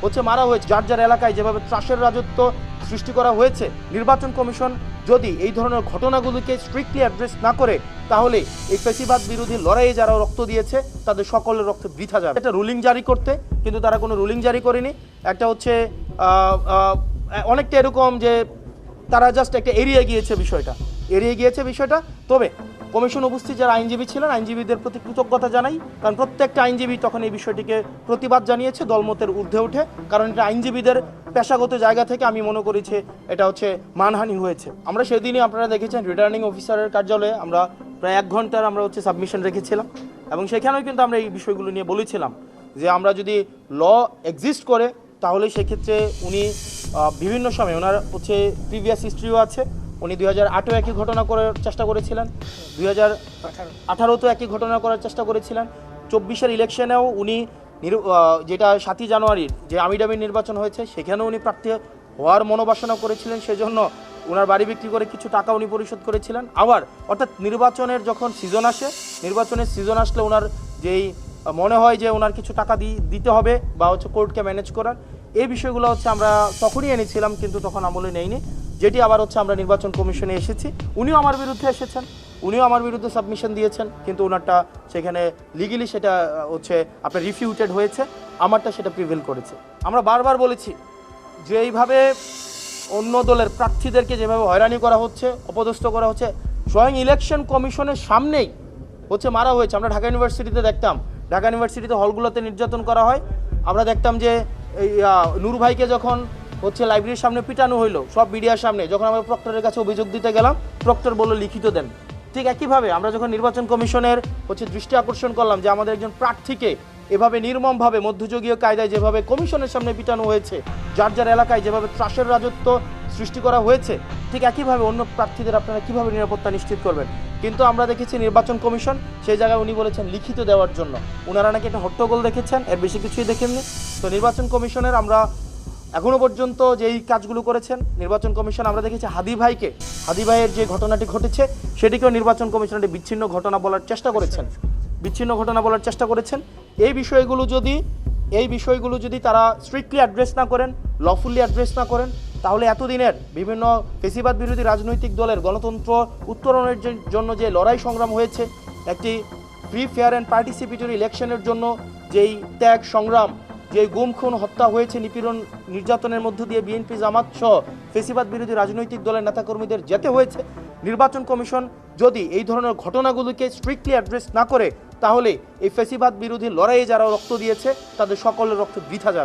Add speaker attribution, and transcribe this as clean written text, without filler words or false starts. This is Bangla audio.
Speaker 1: হচ্ছে মারা হয়েছে, যার যার এলাকায় যেভাবে ত্রাসের রাজত্ব সৃষ্টি করা হয়েছে, নির্বাচন কমিশন যদি এই ধরনের ঘটনাগুলোকে স্ট্রিক্টলি অ্যাড্রেস না করে তাহলে এই ফ্যাসিবাদ বিরোধী লড়াইয়ে যারা রক্ত দিয়েছে তাদের সকলের রক্ত বৃথা যাবে। একটা রুলিং জারি করতে, কিন্তু তারা কোনো রুলিং জারি করেনি। একটা হচ্ছে অনেকটা এরকম যে তারা জাস্ট একটা এড়িয়ে গিয়েছে বিষয়টা। তবে কমিশন উপস্থিত যারা আইনজীবী ছিলেন, আইনজীবীদের প্রতি কৃতজ্ঞতা জানাই, কারণ প্রত্যেকটা আইনজীবী তখন এই বিষয়টিকে প্রতিবাদ জানিয়েছে দলমতের ঊর্ধ্বে উঠে, কারণ এটা আইনজীবীদের পেশাগত জায়গা থেকে আমি মনে করেছি এটা হচ্ছে মানহানি হয়েছে। আমরা সেদিনই আপনারা দেখেছেন রিটার্নিং অফিসারের কার্যালয়ে আমরা প্রায় 1 ঘন্টার আমরা হচ্ছে সাবমিশন রেখেছিলাম, এবং সেখানেও কিন্তু আমরা এই বিষয়গুলো নিয়ে বলেছিলাম যে আমরা যদি ল এক্সিস্ট করে তাহলে সেক্ষেত্রে উনি বিভিন্ন সময় ওনার হচ্ছে প্রিভিয়াস হিস্ট্রিও আছে। উনি 2008-এও একই ঘটনা করার চেষ্টা করেছিলেন, 2018-তেও একই ঘটনা করার চেষ্টা করেছিলেন, 24-এর ইলেকশনেও উনি যেটা 7ই জানুয়ারির যে আমিডামি নির্বাচন হয়েছে সেখানেও উনি প্রার্থী হওয়ার মনোবাসনা করেছিলেন, সেজন্য ওনার বাড়ি বিক্রি করে কিছু টাকা উনি পরিশোধ করেছিলেন। আবার অর্থাৎ নির্বাচনের যখন সিজন আসে, নির্বাচনের সিজন আসলে ওনার যেই মনে হয় যে ওনার কিছু টাকা দিতে হবে বা হচ্ছে কোর্টকে ম্যানেজ করার, এই বিষয়গুলো হচ্ছে আমরা তখনই এনেছিলাম, কিন্তু তখন আমলে নেইনি, যেটি আবার হচ্ছে আমরা নির্বাচন কমিশনে এসেছি। উনিও আমার বিরুদ্ধে এসেছেন, উনিও আমার বিরুদ্ধে সাবমিশন দিয়েছেন, কিন্তু ওনারটা সেখানে লিগেলি সেটা হচ্ছে আপনার রিফিউটেড হয়েছে, আমারটা সেটা প্রিভেল করেছে। আমরা বারবার বলেছি যে এইভাবে অন্য দলের প্রার্থীদেরকে যেভাবে হয়রানি করা হচ্ছে, অপদস্থ করা হচ্ছে, স্বয়ং ইলেকশন কমিশনের সামনেই হচ্ছে মারা হয়েছে। আমরা ঢাকা ইউনিভার্সিটিতে দেখতাম, ঢাকা ইউনিভার্সিটিতে হলগুলোতে নির্যাতন করা হয়। আমরা দেখতাম যে এই নূর ভাইকে যখন হচ্ছে লাইব্রেরির সামনে পিটানো হইলো সব মিডিয়ার সামনে, যখন আমরা প্রক্টরের কাছে অভিযোগ দিতে গেলাম, প্রক্টর বলল লিখিত দেন। ঠিক একইভাবে আমরা যখন নির্বাচন কমিশনের হচ্ছে দৃষ্টি আকর্ষণ করলাম যে আমাদের একজন প্রার্থীকে এভাবে নির্মমভাবে মধ্যযুগীয় কায়দায় যেভাবে কমিশনের সামনে পিটানো হয়েছে, যার যার এলাকায় যেভাবে ত্রাসের রাজত্ব সৃষ্টি করা হয়েছে, ঠিক একইভাবে অন্য প্রার্থীদের আপনারা কীভাবে নিরাপত্তা নিশ্চিত করবেন? কিন্তু আমরা দেখেছি নির্বাচন কমিশন সেই জায়গায় উনি বলেছেন লিখিত দেওয়ার জন্য, ওনারা নাকি একটা হট্টগোল দেখেছেন, এর বেশি কিছুই দেখেননি। তো নির্বাচন কমিশনের আমরা এখনও পর্যন্ত যেই কাজগুলো করেছেন নির্বাচন কমিশন, আমরা দেখেছি হাদি ভাইয়ের যে ঘটনাটি ঘটেছে সেটিকেও নির্বাচন কমিশন একটি বিচ্ছিন্ন ঘটনা বলার চেষ্টা করেছেন। এই বিষয়গুলো যদি তারা স্ট্রিক্টলি অ্যাড্রেস না করেন, লফুল্লি অ্যাড্রেস না করেন, তাহলে এতদিনের বিভিন্ন ফেসিবাদ বিরোধী রাজনৈতিক দলের গণতন্ত্র উত্তরণের জন্য যে লড়াই সংগ্রাম হয়েছে, একটি ফ্রি ফেয়ার অ্যান্ড পার্টিসিপেটরি ইলেকশনের জন্য যেই ত্যাগ সংগ্রাম, যে গুম খুন হত্যা হয়েছে, নিপীড়ন নির্যাতনের মধ্য দিয়ে বিএনপি জামাত সহ ফেসিবাদ বিরোধী রাজনৈতিক দলের নেতাকর্মীদের যেতে হয়েছে, নির্বাচন কমিশন যদি এই ধরনের ঘটনাগুলোকে স্ট্রিক্টলি অ্যাড্রেস না করে তাহলে এই ফেসিবাদ বিরোধী লড়াইয়ে যারা রক্ত দিয়েছে তাদের সকলের রক্ত বৃথা যাবে।